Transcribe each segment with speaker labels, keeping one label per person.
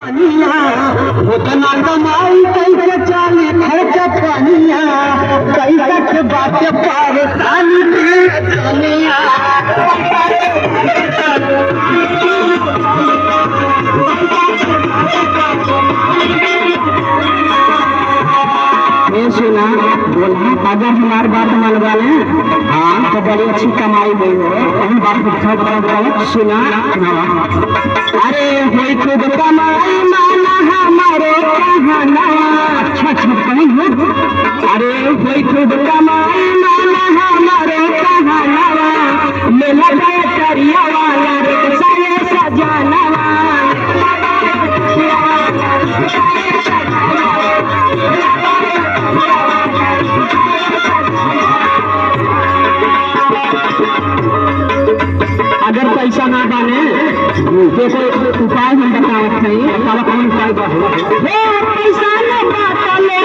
Speaker 1: उतना कमाई कैसे चाली खर्च पनिया कैसा के बात परेशानी दुनिया सुना बोला अगर हमारी बात मान वाले हाँ तो बड़ी अच्छी कमाई हुई हो हम बात सुना अरे हुई खुद कमाई माना हमारे कहना अच्छा अच्छा कहीं हो अरे हुई खुद कमाई माना हमारे कहना मेला गए करिया वाला सारे सजाना अगर पैसा ना बने तो कोई उपाय हम बतावत नहीं कौन उपाय पैसा निकाले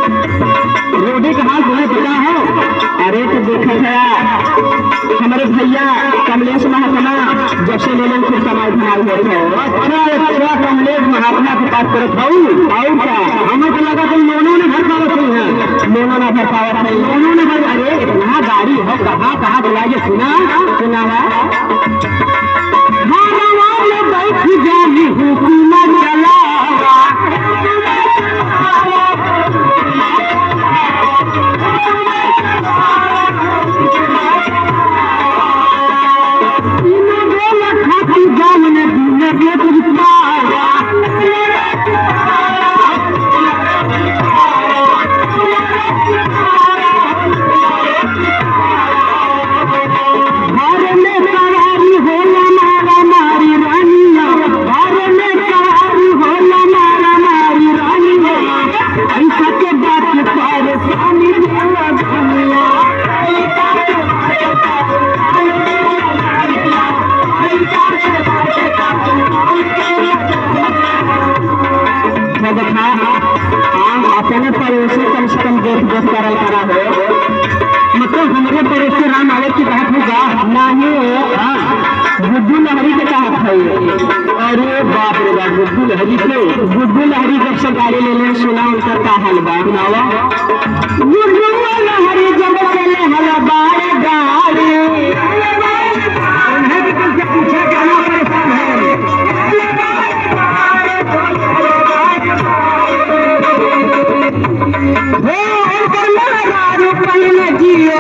Speaker 1: रोडे का हाल तुम्हें पता है। अरे तो देखा गया हमारे भैया कमलेश महात्मा जब से लेने खुद कमाई धमाई हो रहे कमलेश महात्मा की बात करत और क्या हमें तो लगा तुम लोनों ने भर पावत नहीं है लोनों ने भर पावत नहीं लोनों ने भर अरे इतना गाड़ी हो कहाँ कहाँ बुलाइए सुना सुनावा बैठ जानी हुकूमत चला अपने पड़ोसी कम से कम देख देख करल करा हो मतलब हमारे पड़ोसी राम आवे की बात होगा नहीं गुड्डू लहरी के कहत है अरे बाप रे बाप गुड्डू लहरी जब से गाड़ी ले सुना उनका का हाल बात नावा गुड्डू लहरी जब चले हला बार गाड़ी उन्हें भी तुमसे पूछा कहाँ परेशान है जियो